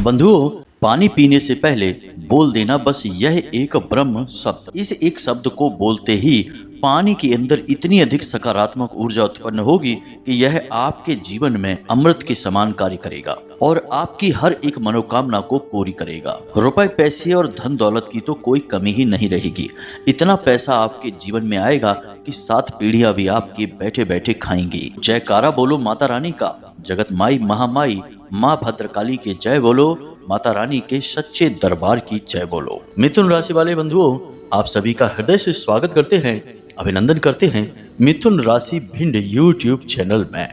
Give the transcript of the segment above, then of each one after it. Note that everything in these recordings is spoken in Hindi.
बंधुओं, पानी पीने से पहले बोल देना बस यह एक ब्रह्म शब्द। इस एक शब्द को बोलते ही पानी के अंदर इतनी अधिक सकारात्मक ऊर्जा उत्पन्न होगी कि यह आपके जीवन में अमृत के समान कार्य करेगा और आपकी हर एक मनोकामना को पूरी करेगा। रुपए पैसे और धन दौलत की तो कोई कमी ही नहीं रहेगी। इतना पैसा आपके जीवन में आएगा कि 7 पीढ़ियां भी आपके बैठे बैठे खाएंगी। जयकारा बोलो माता रानी का, जगत माई महामाई माँ भद्रकाली के जय बोलो, माता रानी के सच्चे दरबार की जय बोलो। मिथुन राशि वाले बंधुओं, आप सभी का हृदय से स्वागत करते हैं, अभिनंदन करते हैं मिथुन राशि भिंड यूट्यूब चैनल में।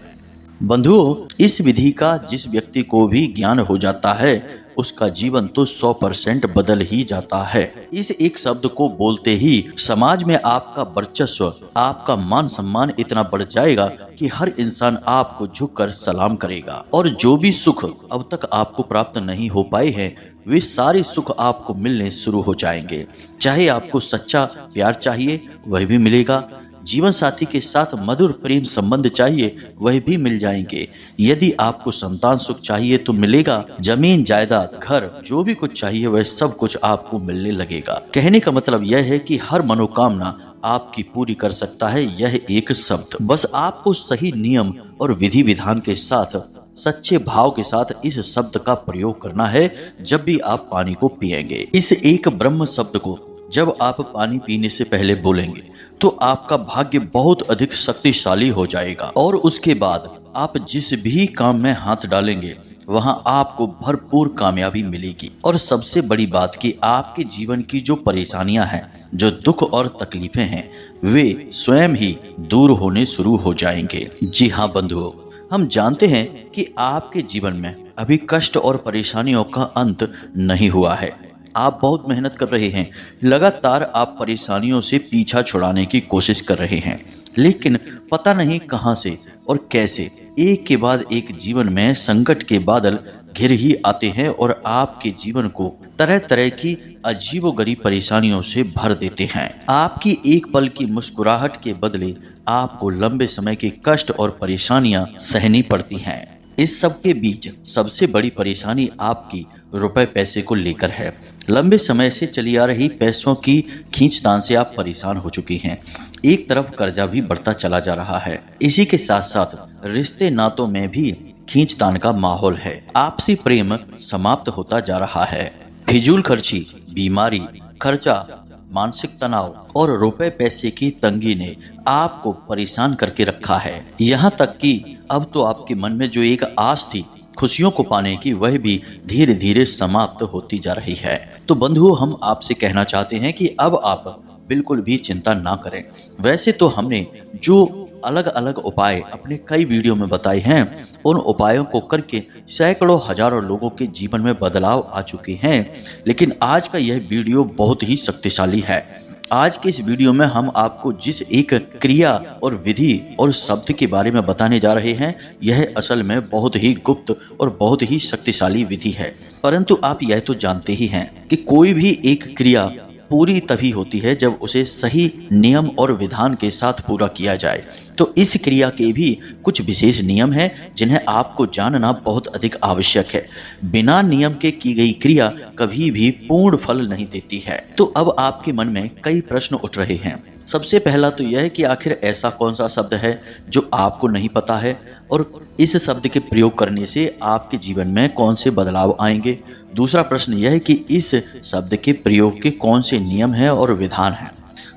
बंधुओं, इस विधि का जिस व्यक्ति को भी ज्ञान हो जाता है उसका जीवन तो 100% बदल ही जाता है। इस एक शब्द को बोलते ही समाज में आपका वर्चस्व, आपका मान सम्मान इतना बढ़ जाएगा कि हर इंसान आपको झुककर सलाम करेगा और जो भी सुख अब तक आपको प्राप्त नहीं हो पाए हैं वे सारे सुख आपको मिलने शुरू हो जाएंगे। चाहे आपको सच्चा प्यार चाहिए वह भी मिलेगा, जीवन साथी के साथ मधुर प्रेम संबंध चाहिए वह भी मिल जाएंगे, यदि आपको संतान सुख चाहिए तो मिलेगा, जमीन जायदाद घर जो भी कुछ चाहिए वह सब कुछ आपको मिलने लगेगा। कहने का मतलब यह है कि हर मनोकामना आपकी पूरी कर सकता है यह एक शब्द। बस आपको सही नियम और विधि विधान के साथ सच्चे भाव के साथ इस शब्द का प्रयोग करना है जब भी आप पानी को पिएंगे। इस एक ब्रह्म शब्द को जब आप पानी पीने से पहले बोलेंगे तो आपका भाग्य बहुत अधिक शक्तिशाली हो जाएगा और उसके बाद आप जिस भी काम में हाथ डालेंगे वहां आपको भरपूर कामयाबी मिलेगी। और सबसे बड़ी बात कि आपके जीवन की जो परेशानियां हैं, जो दुख और तकलीफें हैं, वे स्वयं ही दूर होने शुरू हो जाएंगे। जी हाँ बंधुओं, हम जानते हैं कि आपके जीवन में अभी कष्ट और परेशानियों का अंत नहीं हुआ है। आप बहुत मेहनत कर रहे हैं, लगातार आप परेशानियों से पीछा छुड़ाने की कोशिश कर रहे हैं, लेकिन पता नहीं कहां से और कैसे एक के बाद एक जीवन में संकट के बादल घिर ही आते हैं और आपके जीवन को तरह तरह की अजीबोगरीब परेशानियों से भर देते हैं। आपकी एक पल की मुस्कुराहट के बदले आपको लंबे समय के कष्ट और परेशानियां सहनी पड़ती हैं। इस सब के बीच सबसे बड़ी परेशानी आपकी रुपए पैसे को लेकर है। लंबे समय से चली आ रही पैसों की खींचतान से आप परेशान हो चुकी हैं। एक तरफ कर्जा भी बढ़ता चला जा रहा है, इसी के साथ साथ रिश्ते नातों में भी खींचतान का माहौल है। आपसी प्रेम समाप्त होता जा रहा है। फिजूल खर्ची, बीमारी, खर्चा, मानसिक तनाव और रुपए पैसे की तंगी ने आपको परेशान करके रखा है। यहाँ तक कि अब तो आपके मन में जो एक आस थी खुशियों को पाने की वह भी धीरे धीरे समाप्त होती जा रही है। तो बंधुओं, हम आपसे कहना चाहते हैं कि अब आप बिल्कुल भी चिंता ना करें। वैसे तो हमने जो अलग अलग उपाय अपने कई वीडियो में बताए हैं, उन उपायों को करके सैकड़ों हजारों लोगों के जीवन में बदलाव आ चुके हैं, लेकिन आज का यह वीडियो बहुत ही शक्तिशाली है। आज के इस वीडियो में हम आपको जिस एक क्रिया और विधि और शब्द के बारे में बताने जा रहे हैं, यह असल में बहुत ही गुप्त और बहुत ही शक्तिशाली विधि है। परंतु आप यह तो जानते ही हैं कि कोई भी एक क्रिया पूरी तभी होती है जब उसे सही नियम और विधान के साथ पूरा किया जाए। तो इस क्रिया के भी कुछ विशेष नियम हैं जिन्हें आपको जानना बहुत अधिक आवश्यक है। बिना नियम के की गई क्रिया कभी भी पूर्ण फल नहीं देती है। तो अब आपके मन में कई प्रश्न उठ रहे हैं। सबसे पहला तो यह है कि आखिर ऐसा कौन सा शब्द है जो आपको नहीं पता है और इस शब्द के प्रयोग करने से आपके जीवन में कौन से बदलाव आएंगे। दूसरा प्रश्न यह है कि इस शब्द के प्रयोग के कौन से नियम हैं और विधान हैं।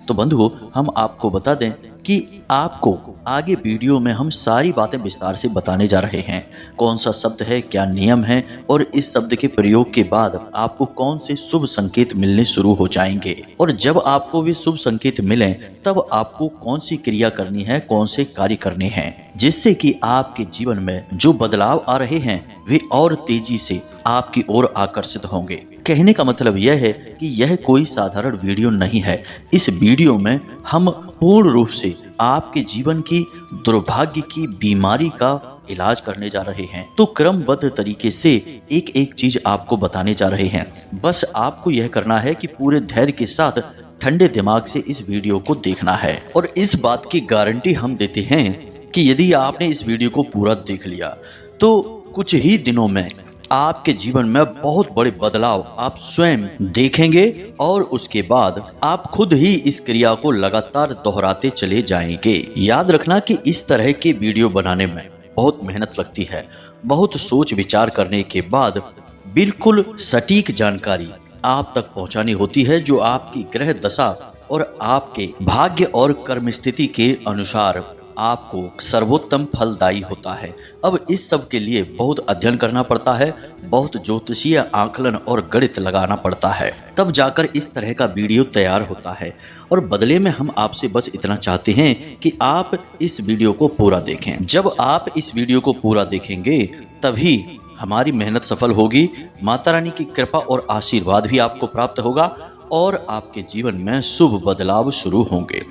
तो बंधुओं, हम आपको बता दें कि आपको आगे वीडियो में हम सारी बातें विस्तार से बताने जा रहे हैं। कौन सा शब्द है, क्या नियम है और इस शब्द के प्रयोग के बाद आपको कौन से शुभ संकेत मिलने शुरू हो जाएंगे, और जब आपको वे शुभ संकेत मिलें तब आपको कौन सी क्रिया करनी है, कौन से कार्य करने हैं, जिससे कि आपके जीवन में जो बदलाव आ रहे हैं वे और तेजी से आपकी ओर आकर्षित होंगे। कहने का मतलब यह है कि यह कोई साधारण वीडियो नहीं है। इस वीडियो में हम पूर्ण रूप से आपके जीवन की दुर्भाग्य की बीमारी का इलाज करने जा रहे हैं। तो क्रमबद्ध तरीके से एक एक चीज आपको बताने जा रहे हैं। बस आपको यह करना है कि पूरे धैर्य के साथ ठंडे दिमाग से इस वीडियो को देखना है। और इस बात की गारंटी हम देते हैं कि यदि आपने इस वीडियो को पूरा देख लिया तो कुछ ही दिनों में आपके जीवन में बहुत बड़े बदलाव आप स्वयं देखेंगे और उसके बाद आप खुद ही इस क्रिया को लगातार दोहराते चले जाएंगे। याद रखना कि इस तरह के वीडियो बनाने में बहुत मेहनत लगती है। बहुत सोच विचार करने के बाद बिल्कुल सटीक जानकारी आप तक पहुंचानी होती है, जो आपकी ग्रह दशा और आपके भाग्य और कर्म स्थिति के अनुसार आपको सर्वोत्तम फलदायी होता है। अब इस सब के लिए बहुत अध्ययन करना पड़ता है, बहुत ज्योतिषीय आकलन और गणित लगाना पड़ता है, तब जाकर इस तरह का वीडियो तैयार होता है। और बदले में हम आपसे बस इतना चाहते हैं कि आप इस वीडियो को पूरा देखें। जब आप इस वीडियो को पूरा देखेंगे तभी हमारी मेहनत सफल होगी, माता रानी की कृपा और आशीर्वाद भी आपको प्राप्त होगा और आपके जीवन में शुभ बदलाव शुरू होंगे।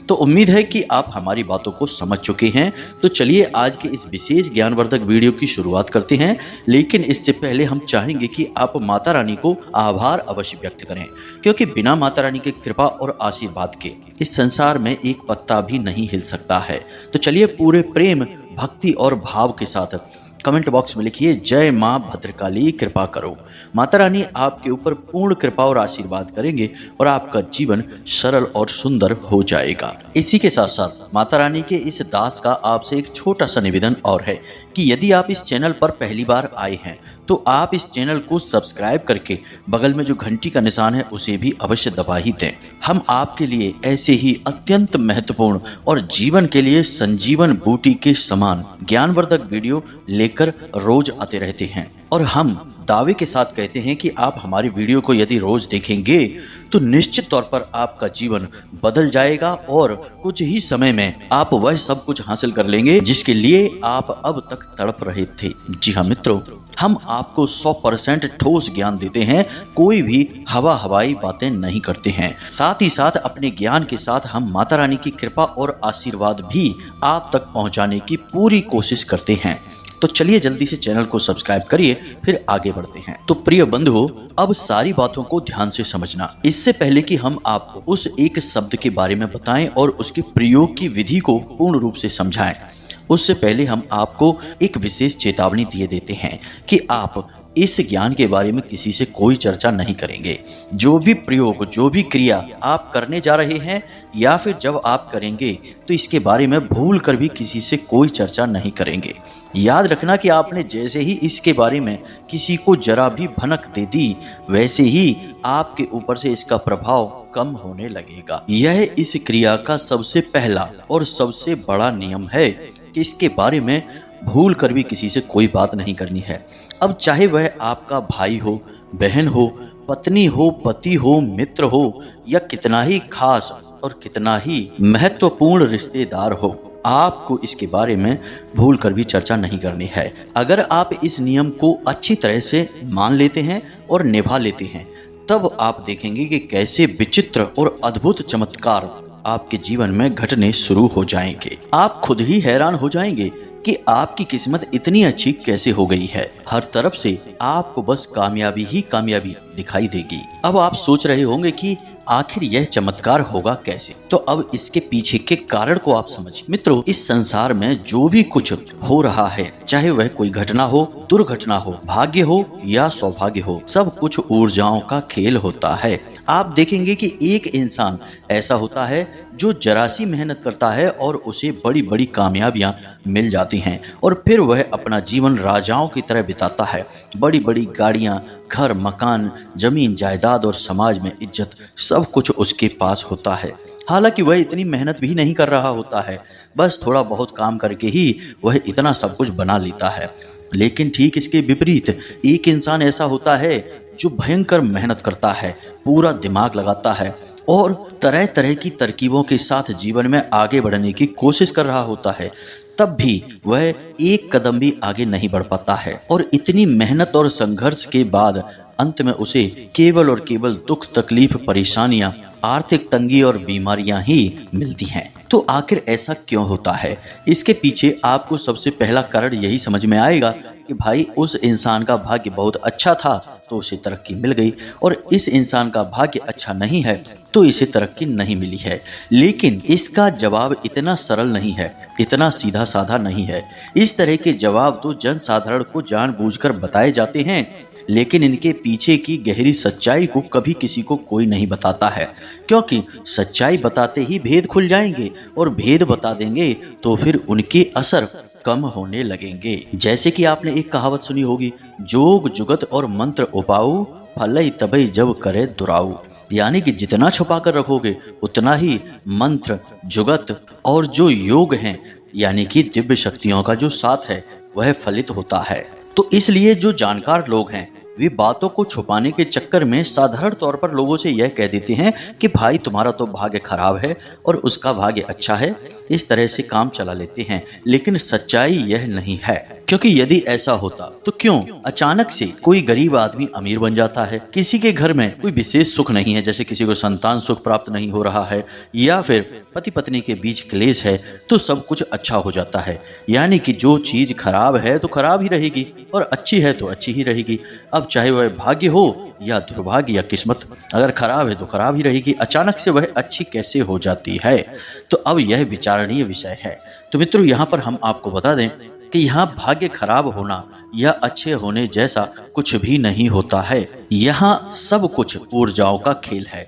तो उम्मीद है कि आप हमारी बातों को समझ चुके हैं। तो चलिए आज के इस विशेष ज्ञानवर्धक वीडियो की शुरुआत करते हैं, लेकिन इससे पहले हम चाहेंगे कि आप माता रानी को आभार अवश्य व्यक्त करें, क्योंकि बिना माता रानी की कृपा और आशीर्वाद के इस संसार में एक पत्ता भी नहीं हिल सकता है। तो चलिए पूरे प्रेम, भक्ति और भाव के साथ कमेंट बॉक्स में लिखिए, जय माँ भद्रकाली कृपा करो। माता रानी आपके ऊपर पूर्ण कृपा और आशीर्वाद करेंगे और आपका जीवन सरल और सुंदर हो जाएगा। इसी के साथ साथ माता रानी के इस दास का आपसे एक छोटा सा निवेदन और है कि यदि आप इस चैनल पर पहली बार आए हैं तो आप इस चैनल को सब्सक्राइब करके बगल में जो घंटी का निशान है उसे भी अवश्य दबा ही दें। हम आपके लिए ऐसे ही अत्यंत महत्वपूर्ण और जीवन के लिए संजीवन बूटी के समान ज्ञानवर्धक वीडियो लेकर रोज आते रहते हैं। और हम दावे के साथ कहते हैं कि आप हमारी वीडियो को यदि रोज देखेंगे तो निश्चित तौर पर आपका जीवन बदल जाएगा और कुछ ही समय में आप वह सब कुछ हासिल कर लेंगे जिसके लिए आप अब तक तड़प रहे थे। जी हाँ मित्रों, हम आपको 100% ठोस ज्ञान देते हैं, कोई भी हवाई बातें नहीं करते हैं। साथ ही साथ अपने ज्ञान के साथ हम माता रानी की कृपा और आशीर्वाद भी आप तक पहुंचाने की पूरी कोशिश करते हैं। तो चलिए जल्दी से चैनल को सब्सक्राइब करिए, फिर आगे बढ़ते हैं। तो प्रिय बंधुओं, अब सारी बातों को ध्यान से समझना। इससे पहले कि हम आपको उस एक शब्द के बारे में बताएं और उसके प्रयोग की विधि को पूर्ण रूप से समझाएं, उससे पहले हम आपको एक विशेष चेतावनी दिए देते हैं कि आप इस ज्ञान के बारे में किसी से कोई चर्चा नहीं करेंगे। जो भी प्रयोग, जो भी क्रिया आप करने जा रहे हैं या फिर जब आप करेंगे तो इसके बारे में भूल कर भी किसी से कोई चर्चा नहीं करेंगे। याद रखना कि आपने जैसे ही इसके बारे में किसी को जरा भी भनक दे दी, वैसे ही आपके ऊपर से इसका प्रभाव कम होने लगेगा। यह इस क्रिया का सबसे पहला और सबसे बड़ा नियम है कि इसके बारे में भूल कर भी किसी से कोई बात नहीं करनी है। अब चाहे वह आपका भाई हो, बहन हो, पत्नी हो, पति हो, मित्र हो या कितना ही खास और कितना ही महत्वपूर्ण रिश्तेदार हो, आपको इसके बारे में भूल कर भी चर्चा नहीं करनी है। अगर आप इस नियम को अच्छी तरह से मान लेते हैं और निभा लेते हैं, तब आप देखेंगे कि कैसे विचित्र और अद्भुत चमत्कार आपके जीवन में घटने शुरू हो जाएंगे। आप खुद ही हैरान हो जाएंगे कि आपकी किस्मत इतनी अच्छी कैसे हो गई है। हर तरफ से आपको बस कामयाबी ही कामयाबी दिखाई देगी। अब आप सोच रहे होंगे कि आखिर यह चमत्कार होगा कैसे, तो अब इसके पीछे के कारण को आप समझिए। मित्रों, इस संसार में जो भी कुछ हो रहा है, चाहे वह कोई घटना हो, दुर्घटना हो, भाग्य हो या सौभाग्य हो, सब कुछ ऊर्जाओं का खेल होता है। आप देखेंगे कि एक इंसान ऐसा होता है जो जरा सी मेहनत करता है और उसे बड़ी बड़ी कामयाबियां मिल जाती हैं और फिर वह अपना जीवन राजाओं की तरह बिताता है। बड़ी बड़ी गाड़ियां, घर, मकान, जमीन, जायदाद और समाज में इज्जत, सब कुछ उसके पास होता है। हालांकि वह इतनी मेहनत भी नहीं कर रहा होता है, बस थोड़ा बहुत काम करके ही वह इतना सब कुछ बना लेता है। लेकिन ठीक इसके विपरीत एक इंसान ऐसा होता है जो भयंकर मेहनत करता है, पूरा दिमाग लगाता है और तरह तरह की तरकीबों के साथ जीवन में आगे बढ़ने की कोशिश कर रहा होता है, तब भी वह एक कदम भी आगे नहीं बढ़ पाता है। और इतनी मेहनत और संघर्ष के बाद अंत में उसे केवल और केवल दुख, तकलीफ, परेशानियां, आर्थिक तंगी और बीमारियां ही मिलती हैं। तो आखिर ऐसा क्यों होता है? इसके पीछे आपको सबसे पहला कारण यही समझ में आएगा कि भाई उस इंसान का भाग्य बहुत अच्छा था तो उसे तरक्की मिल गई, और इस इंसान का भाग्य अच्छा नहीं है तो इसे तरक्की नहीं मिली है। लेकिन इसका जवाब इतना सरल नहीं है, इतना सीधा साधा नहीं है। इस तरह के जवाब तो जनसाधारण को जानबूझकर बताए जाते हैं, लेकिन इनके पीछे की गहरी सच्चाई को कभी किसी को कोई नहीं बताता है, क्योंकि सच्चाई बताते ही भेद खुल जाएंगे, और भेद बता देंगे तो फिर उनके असर कम होने लगेंगे। जैसे कि आपने एक कहावत सुनी होगी, जोग जुगत और मंत्र उपाऊ, फलई तबई जब करे दुराऊ। यानी कि जितना छुपा कर रखोगे उतना ही मंत्र, जुगत और जो योग हैं, यानी कि दिव्य शक्तियों का जो साथ है, वह फलित होता है। तो इसलिए जो जानकार लोग हैं वे बातों को छुपाने के चक्कर में साधारण तौर पर लोगों से यह कह देते हैं कि भाई तुम्हारा तो भाग्य खराब है और उसका भाग्य अच्छा है, इस तरह से काम चला लेते हैं। लेकिन सच्चाई यह नहीं है, क्योंकि यदि ऐसा होता तो क्यों अचानक से कोई गरीब आदमी अमीर बन जाता है। किसी के घर में कोई विशेष सुख नहीं है, जैसे किसी को संतान सुख प्राप्त नहीं हो रहा है, या फिर पति पत्नी के बीच क्लेश है, तो सब कुछ अच्छा हो जाता है। यानी कि जो चीज खराब है तो खराब ही रहेगी और अच्छी है तो अच्छी ही रहेगी। अब चाहे वह भाग्य हो या दुर्भाग्य या किस्मत, अगर खराब है तो खराब ही रहेगी। अचानक से वह अच्छी कैसे हो जाती है? तो अब यह विचारणीय विषय है। तो मित्रों, यहाँ पर हम आपको बता दें कि यहाँ भाग्य खराब होना या अच्छे होने जैसा कुछ भी नहीं होता है। यहाँ सब कुछ ऊर्जाओं का खेल है।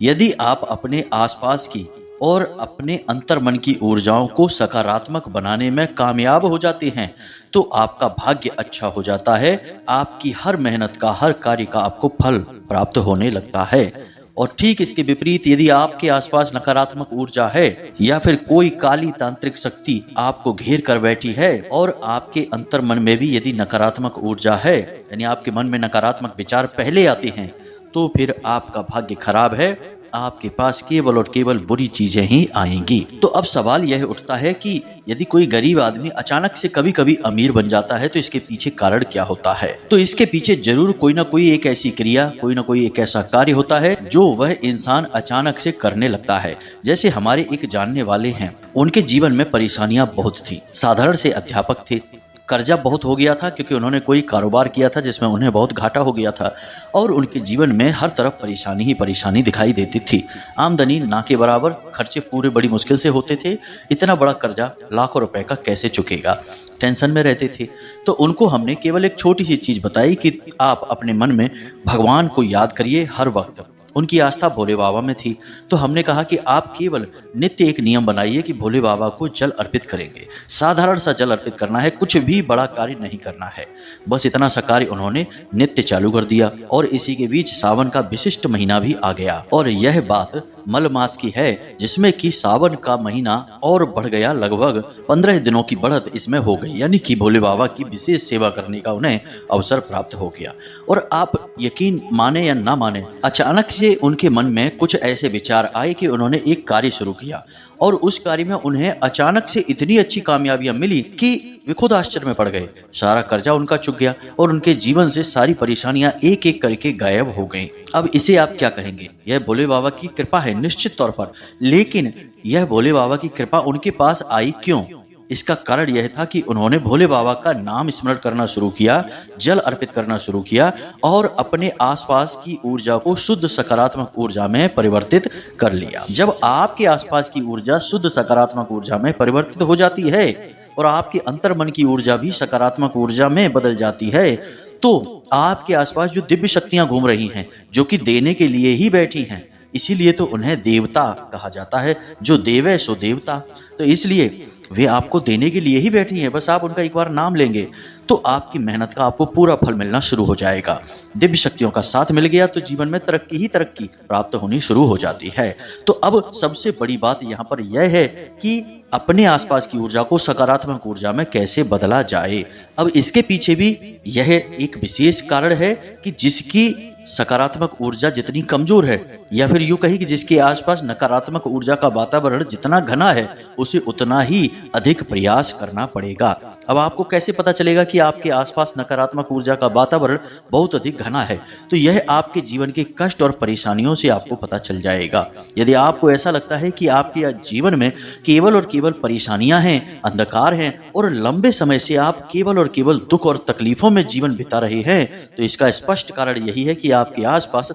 यदि आप अपने आसपास की और अपने अंतर्मन की ऊर्जाओं को सकारात्मक बनाने में कामयाब हो जाते हैं तो आपका भाग्य अच्छा हो जाता है। आपकी हर मेहनत का, हर कार्य का आपको फल प्राप्त होने लगता है। और ठीक इसके विपरीत, यदि आपके आसपास नकारात्मक ऊर्जा है या फिर कोई काली तांत्रिक शक्ति आपको घेर कर बैठी है और आपके अंतर्मन में भी यदि नकारात्मक ऊर्जा है, यानी आपके मन में नकारात्मक विचार पहले आते हैं, तो फिर आपका भाग्य खराब है। आपके पास केवल और केवल बुरी चीजें ही आएंगी। तो अब सवाल यह उठता है कि यदि कोई गरीब आदमी अचानक से कभी कभी अमीर बन जाता है तो इसके पीछे कारण क्या होता है? तो इसके पीछे जरूर कोई ना कोई एक ऐसी क्रिया, कोई ना कोई एक ऐसा कार्य होता है जो वह इंसान अचानक से करने लगता है। जैसे हमारे एक जानने वाले हैं, उनके जीवन में परेशानियां बहुत थी। साधारण से अध्यापक थे, कर्जा बहुत हो गया था क्योंकि उन्होंने कोई कारोबार किया था जिसमें उन्हें बहुत घाटा हो गया था, और उनके जीवन में हर तरफ परेशानी ही परेशानी दिखाई देती थी। आमदनी ना के बराबर, खर्चे पूरे बड़ी मुश्किल से होते थे। इतना बड़ा कर्जा लाखों रुपए का कैसे चुकेगा, टेंशन में रहते थे। तो उनको हमने केवल एक छोटी सी चीज बताई कि आप अपने मन में भगवान को याद करिए हर वक्त। उनकी आस्था भोले बाबा में थी, तो हमने कहा कि आप केवल नित्य एक नियम बनाइए कि भोले बाबा को जल अर्पित करेंगे। साधारण सा जल अर्पित करना है, कुछ भी बड़ा कार्य नहीं करना है। बस इतना सा कार्य उन्होंने नित्य चालू कर दिया, और इसी के बीच सावन का विशिष्ट महीना भी आ गया। और यह बात मल मास की है, जिसमें कि सावन का महीना और बढ़ गया। लगभग 15 दिनों की बढ़त इसमें हो गई, यानी कि भोले बाबा की विशेष सेवा करने का उन्हें अवसर प्राप्त हो गया। और आप यकीन माने या ना माने, अचानक से उनके मन में कुछ ऐसे विचार आए कि उन्होंने एक कार्य शुरू किया, और उस कार्य में उन्हें अचानक से इतनी अच्छी कामयाबियां मिली कि वे खुद आश्चर्य में पड़ गए। सारा कर्जा उनका चुक गया और उनके जीवन से सारी परेशानियां एक एक करके गायब हो गईं। अब इसे आप क्या कहेंगे? यह भोले बाबा की कृपा है निश्चित तौर पर, लेकिन यह भोले बाबा की कृपा उनके पास आई क्यों? इसका कारण यह था कि उन्होंने भोले बाबा का नाम स्मरण करना शुरू किया, जल अर्पित करना शुरू किया, और अपने आसपास की ऊर्जा को शुद्ध सकारात्मक ऊर्जा में परिवर्तित कर लिया। जब आपके आसपास की ऊर्जा शुद्ध सकारात्मक ऊर्जा में परिवर्तित हो जाती है और आपके अंतर्मन की ऊर्जा भी सकारात्मक ऊर्जा में बदल जाती है, तो आपके आसपास जो दिव्य शक्तियां घूम रही हैं, जो कि देने के लिए ही बैठी हैं, इसीलिए तो उन्हें देवता कहा जाता है। जो देव है सो देवता। तो इसलिए वे आपको देने के लिए ही बैठी हैं। बस आप उनका एक बार नाम लेंगे तो आपकी मेहनत का आपको पूरा फल मिलना शुरू हो जाएगा। दिव्य शक्तियों का साथ मिल गया तो जीवन में तरक्की ही तरक्की प्राप्त होनी शुरू हो जाती है। तो अब सबसे बड़ी बात यहाँ पर यह है कि अपने आसपास की ऊर्जा को सकारात्मक ऊर्जा में कैसे बदला जाए। अब इसके पीछे भी यह एक विशेष कारण है कि जिसकी सकारात्मक ऊर्जा जितनी कमजोर है, या फिर यूं कही कि जिसके आसपास नकारात्मक ऊर्जा का वातावरण जितना घना है, उसे उतना ही अधिक प्रयास करना पड़ेगा। अब आपको कैसे पता चलेगा कि आपके आसपास नकारात्मक ऊर्जा का वातावरण बहुत अधिक घना है? तो यह आपके जीवन के कष्ट और परेशानियों से आपको पता चल जाएगा। यदि आपको ऐसा लगता है कि आपके जीवन में केवल और केवल परेशानियां हैं, अंधकार हैं और लंबे समय से आप केवल और केवल दुख और तकलीफों में जीवन बिता रहे हैं, तो इसका स्पष्ट कारण यही है कि आपके आसपास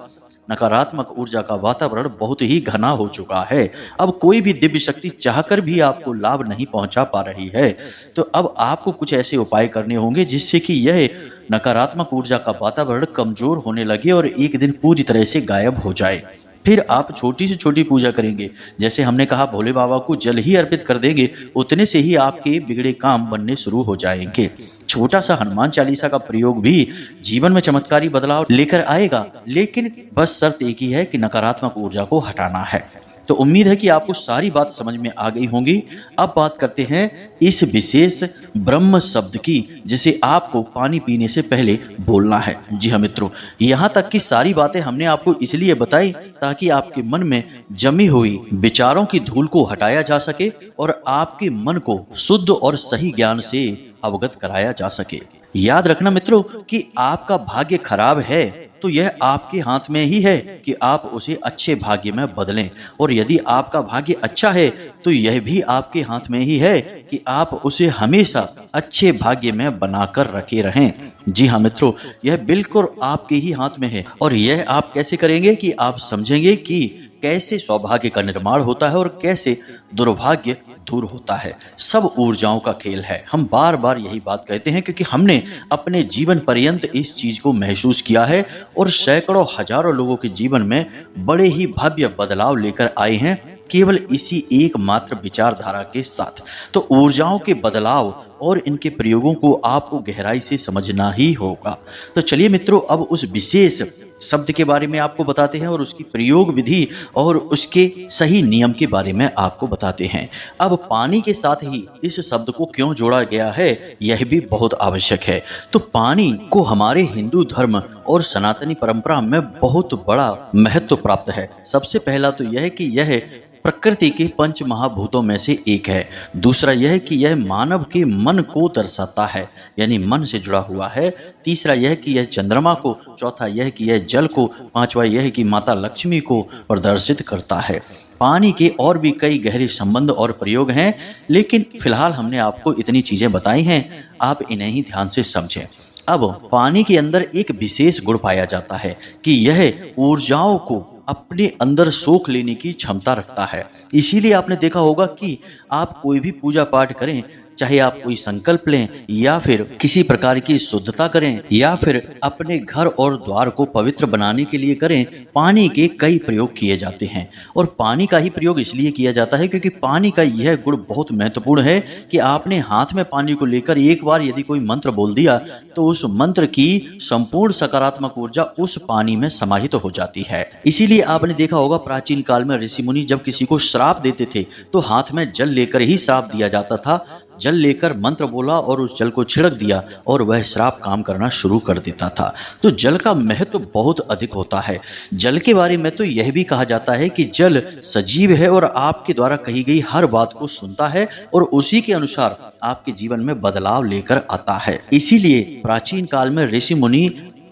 नकारात्मक ऊर्जा का वातावरण बहुत ही घना हो चुका है। अब कोई भी दिव्य शक्ति चाहकर भी आपको लाभ नहीं पहुंचा पा रही है। तो अब आपको कुछ ऐसे उपाय करने होंगे जिससे कि यह नकारात्मक ऊर्जा का वातावरण कमजोर होने लगे और एक दिन पूरी तरह से गायब हो जाए। फिर आप छोटी से छोटी पूजा करेंगे। जैसे हमने कहा, भोले बाबा को जल ही अर्पित कर देंगे, उतने से ही आपके बिगड़े काम बनने शुरू हो जाएंगे। छोटा सा हनुमान चालीसा का प्रयोग भी जीवन में चमत्कारी बदलाव लेकर आएगा, लेकिन बस शर्त एक ही है कि नकारात्मक ऊर्जा को हटाना है। तो उम्मीद है कि आपको सारी बात समझ में आ गई होंगी। अब बात करते हैं इस विशेष ब्रह्म शब्द की, जिसे आपको पानी पीने से पहले बोलना है। जी हाँ मित्रों, यहाँ तक की सारी बातें हमने आपको इसलिए बताई ताकि आपके मन में जमी हुई विचारों की धूल को हटाया जा सके और आपके मन को शुद्ध और सही ज्ञान से अवगत कराया जा सके। याद रखना मित्रों कि आपका भाग्य खराब है तो यह आपके हाथ में ही है कि आप उसे अच्छे भाग्य में बदलें, और यदि आपका भाग्य अच्छा है तो यह भी आपके हाथ में ही है कि आप उसे हमेशा अच्छे भाग्य में बनाकर रखे रहें। जी हाँ मित्रों, यह बिल्कुल आपके ही हाथ में है। और यह आप कैसे करेंगे कि आप समझेंगे कि कैसे सौभाग्य का निर्माण होता है और कैसे दुर्भाग्य दूर होता है। सब ऊर्जाओं का खेल है। हम बार बार यही बात कहते हैं क्योंकि हमने अपने जीवन पर्यंत इस चीज को महसूस किया है और सैकड़ों हजारों लोगों के जीवन में बड़े ही भव्य बदलाव लेकर आए हैं केवल इसी एकमात्र विचारधारा के साथ। तो ऊर्जाओं के बदलाव और इनके प्रयोगों को आपको गहराई से समझना ही होगा। तो चलिए मित्रों, अब उस विशेष शब्द के बारे में आपको बताते हैं और उसकी प्रयोग विधि और उसके सही नियम के बारे में आपको बताते हैं। अब पानी के साथ ही इस शब्द को क्यों जोड़ा गया है, यह भी बहुत आवश्यक है। तो पानी को हमारे हिंदू धर्म और सनातनी परंपरा में बहुत बड़ा महत्व प्राप्त है। सबसे पहला तो यह कि यह प्रकृति के पंच महाभूतों में से एक है। दूसरा यह कि यह मानव के मन को दर्शाता है, यानी मन से जुड़ा हुआ है। तीसरा यह कि यह चंद्रमा को, चौथा यह कि यह जल को, पांचवा यह कि माता लक्ष्मी को प्रदर्शित करता है। पानी के और भी कई गहरे संबंध और प्रयोग हैं, लेकिन फिलहाल हमने आपको इतनी चीजें बताई हैं, आप इन्हें ही ध्यान से समझें। अब पानी के अंदर एक विशेष गुण पाया जाता है कि यह ऊर्जाओं को अपने अंदर सोख लेने की क्षमता रखता है। इसीलिए आपने देखा होगा कि आप कोई भी पूजा पाठ करें, चाहे आप कोई संकल्प लें या फिर किसी प्रकार की शुद्धता करें या फिर अपने घर और द्वार को पवित्र बनाने के लिए करें, पानी के कई प्रयोग किए जाते हैं। और पानी का ही प्रयोग इसलिए किया जाता है क्योंकि पानी का यह गुण बहुत महत्वपूर्ण है कि आपने हाथ में पानी को लेकर एक बार यदि कोई मंत्र बोल दिया तो उस मंत्र की संपूर्ण सकारात्मक ऊर्जा उस पानी में समाहित हो जाती है। इसीलिए आपने देखा होगा प्राचीन काल में ऋषि मुनि जब किसी को श्राप देते थे तो हाथ में जल लेकर ही श्राप दिया जाता था। जल लेकर मंत्र बोला और उस जल को छिड़क दिया और वह श्राप काम करना शुरू कर देता था। तो जल का महत्व बहुत अधिक होता है। जल के बारे में तो यह भी कहा जाता है कि जल सजीव है और आपके द्वारा कही गई हर बात को सुनता है और उसी के अनुसार आपके जीवन में बदलाव लेकर आता है। इसीलिए प्राचीन काल में ऋषि मुनि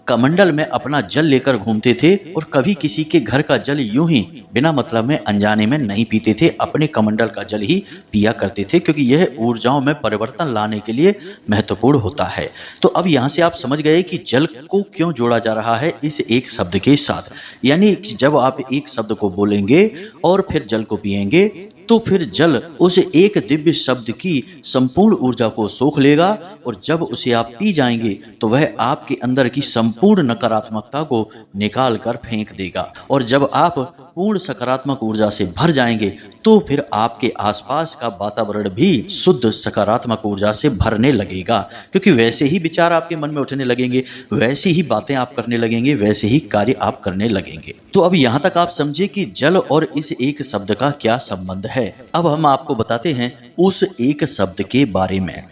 कमंडल में अपना जल लेकर घूमते थे और कभी किसी के घर का जल यूं ही बिना मतलब में अनजाने में नहीं पीते थे, अपने कमंडल का जल ही पिया करते थे क्योंकि यह ऊर्जाओं में परिवर्तन लाने के लिए महत्वपूर्ण होता है। तो अब यहाँ से आप समझ गए कि जल को क्यों जोड़ा जा रहा है इस एक शब्द के साथ। यानी जब आप एक शब्द को बोलेंगे और फिर जल को पिएंगे तो फिर जल उस एक दिव्य शब्द की संपूर्ण ऊर्जा को सोख लेगा और जब उसे आप पी जाएंगे तो वह आपके अंदर की संपूर्ण नकारात्मकता को निकाल कर फेंक देगा। और जब आप पूर्ण सकारात्मक ऊर्जा से भर जाएंगे तो फिर आपके आसपास का वातावरण भी शुद्ध सकारात्मक ऊर्जा से भरने लगेगा, क्योंकि वैसे ही विचार आपके मन में उठने लगेंगे, वैसी ही बातें आप करने लगेंगे, वैसे ही कार्य आप करने लगेंगे। तो अब यहाँ तक आप समझे कि जल और इस एक शब्द का क्या संबंध है। अब हम आपको बताते हैं उस एक शब्द के बारे में।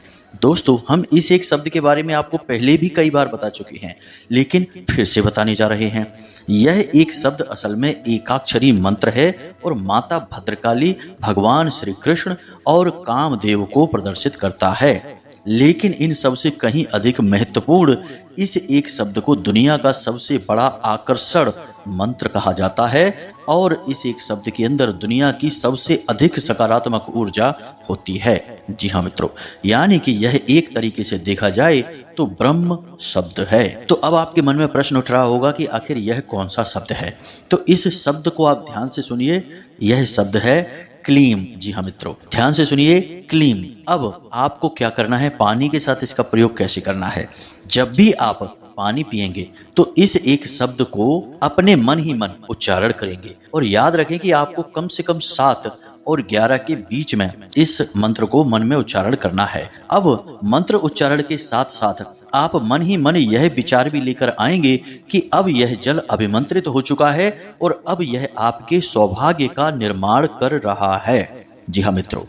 दोस्तों, हम इस एक शब्द के बारे में आपको पहले भी कई बार बता चुके हैं, लेकिन फिर से बताने जा रहे हैं। यह एक शब्द असल में एकाक्षरी मंत्र है और माता भद्रकाली, भगवान श्री कृष्ण और कामदेव को प्रदर्शित करता है। लेकिन इन सबसे कहीं अधिक महत्वपूर्ण इस एक शब्द को दुनिया का सबसे बड़ा आकर्षण मंत्र कहा जाता है और इस एक शब्द के अंदर दुनिया की सबसे अधिक सकारात्मक ऊर्जा होती है। जी हाँ मित्रों, यानी कि यह एक तरीके से देखा जाए तो ब्रह्म शब्द है। तो अब आपके मन में प्रश्न उठ रहा होगा कि आखिर यह कौन सा शब्द है। तो इस शब्द को आप ध्यान से सुनिए, यह शब्द है क्लीम। जी हाँ मित्रों, ध्यान से सुनिए, क्लीम। अब आपको क्या करना है, पानी के साथ इसका प्रयोग कैसे करना है। जब भी आप पानी पिएंगे तो इस एक शब्द को अपने मन ही मन उच्चारण करेंगे और याद रखें कि आपको कम से कम 7 और 11 के बीच में इस मंत्र को मन में उच्चारण करना है। अब मंत्र उच्चारण के साथ साथ आप मन ही मन यह विचार भी लेकर आएंगे कि अब यह जल अभिमंत्रित हो चुका है और अब यह आपके सौभाग्य का निर्माण कर रहा है। जी हाँ मित्रों,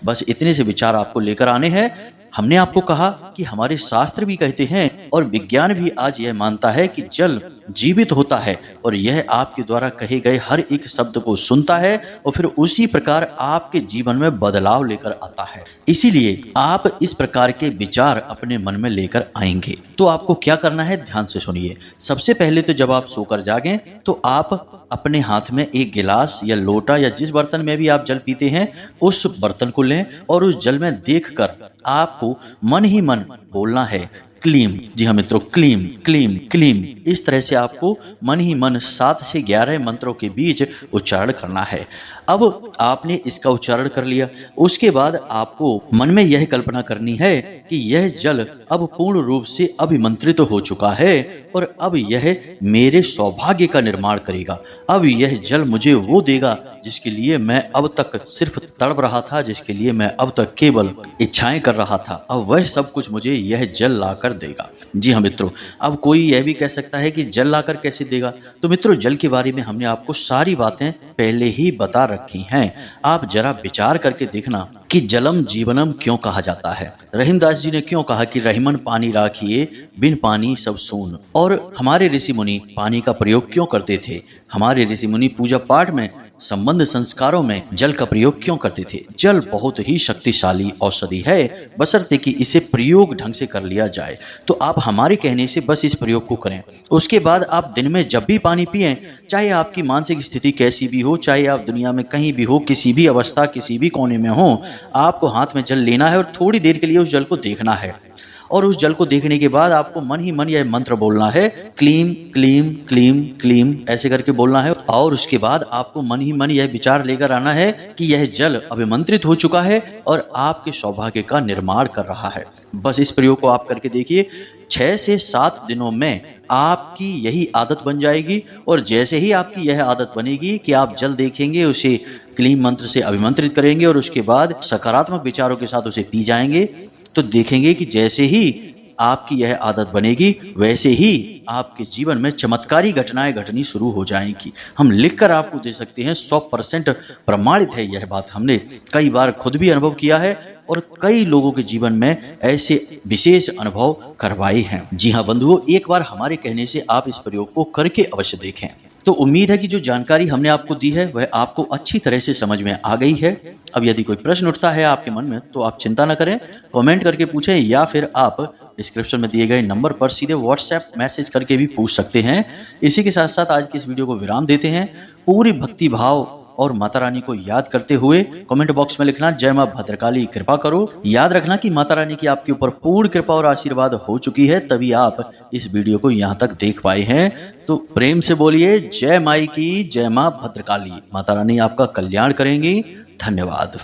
बस इतने से विचार आपको लेकर आने हैं। हमने आपको कहा कि हमारे शास्त्र भी कहते हैं और विज्ञान भी आज यह मानता है कि जल जीवित होता है और यह आपके द्वारा कहे गए हर एक शब्द को सुनता है और फिर उसी प्रकार आपके जीवन में बदलाव लेकर आता है। इसीलिए आप इस प्रकार के विचार अपने मन में लेकर आएंगे। तो आपको क्या करना है, ध्यान से सुनिए। सबसे पहले तो जब आप सोकर जागें तो आप अपने हाथ में एक गिलास या लोटा या जिस बर्तन में भी आप जल पीते हैं उस बर्तन को लें और उस जल में देखकर आपको मन ही मन बोलना है क्लीम। जी हाँ मित्रों, क्लीम क्लीम क्लीम। इस तरह से आपको मन ही मन 7 से 11 मंत्रों के बीच उच्चारण करना है। अब आपने इसका उच्चारण कर लिया, उसके बाद आपको मन में यह कल्पना करनी है कि यह जल अब पूर्ण रूप से अभिमंत्रित हो चुका है और अब यह मेरे सौभाग्य का निर्माण करेगा। अब यह जल मुझे वो देगा जिसके लिए मैं अब तक सिर्फ तड़प रहा था, जिसके लिए मैं अब तक केवल इच्छाएं कर रहा था, अब वह सब कुछ मुझे यह जल लाकर देगा। जी हाँ मित्रों, अब कोई यह भी कह सकता है कि जल लाकर कैसे देगा। तो मित्रों, जल के बारे में हमने आपको सारी बातें पहले ही बता रखी हैं। आप जरा विचार करके देखना कि जलम जीवनम क्यों कहा जाता है। रहीमदास जी ने क्यों कहा कि रहीमन पानी राखिए, बिन पानी सब सून। और हमारे ऋषि मुनि पानी का प्रयोग क्यों करते थे। हमारे ऋषि मुनि पूजा पाठ में, संबंध संस्कारों में जल का प्रयोग क्यों करते थे। जल बहुत ही शक्तिशाली औषधि है, बशर्ते कि इसे प्रयोग ढंग से कर लिया जाए। तो आप हमारे कहने से बस इस प्रयोग को करें। उसके बाद आप दिन में जब भी पानी पिएं, चाहे आपकी मानसिक स्थिति कैसी भी हो, चाहे आप दुनिया में कहीं भी हो, किसी भी अवस्था, किसी भी कोने में हो, आपको हाथ में जल लेना है और थोड़ी देर के लिए उस जल को देखना है। और उस जल को देखने के बाद आपको मन ही मन यह मंत्र बोलना है, क्लीम क्लीम क्लीम क्लीम, ऐसे करके बोलना है। और उसके बाद आपको मन ही मन यह विचार लेकर आना है कि यह जल अभिमंत्रित हो चुका है और आपके सौभाग्य का निर्माण कर रहा है। बस इस प्रयोग को आप करके देखिए। 6 से 7 दिनों में आपकी यही आदत बन जाएगी और जैसे ही आपकी यह आदत बनेगी कि आप जल देखेंगे, उसे क्लीम मंत्र से अभिमंत्रित करेंगे और उसके बाद सकारात्मक विचारों के साथ उसे पी जाएंगे, तो देखेंगे कि जैसे ही आपकी यह आदत बनेगी वैसे ही आपके जीवन में चमत्कारी घटनाएं घटनी शुरू हो जाएंगी। हम लिखकर आपको दे सकते हैं, 100% प्रमाणित है यह बात। हमने कई बार खुद भी अनुभव किया है और कई लोगों के जीवन में ऐसे विशेष अनुभव करवाए हैं। जी हाँ बंधुओं, एक बार हमारे कहने से आप इस प्रयोग को करके अवश्य देखें। तो उम्मीद है कि जो जानकारी हमने आपको दी है वह आपको अच्छी तरह से समझ में आ गई है। अब यदि कोई प्रश्न उठता है आपके मन में तो आप चिंता न करें, कमेंट करके पूछें या फिर आप डिस्क्रिप्शन में दिए गए नंबर पर सीधे व्हाट्सएप मैसेज करके भी पूछ सकते हैं। इसी के साथ साथ आज की इस वीडियो को विराम देते हैं। पूरी भक्ति भाव और माता रानी को याद करते हुए कमेंट बॉक्स में लिखना, जय मां भद्रकाली कृपा करो। याद रखना कि माता रानी की आपके ऊपर पूर्ण कृपा और आशीर्वाद हो चुकी है, तभी आप इस वीडियो को यहाँ तक देख पाए हैं। तो प्रेम से बोलिए जय माई की, जय मां भद्रकाली। माता रानी आपका कल्याण करेंगी। धन्यवाद।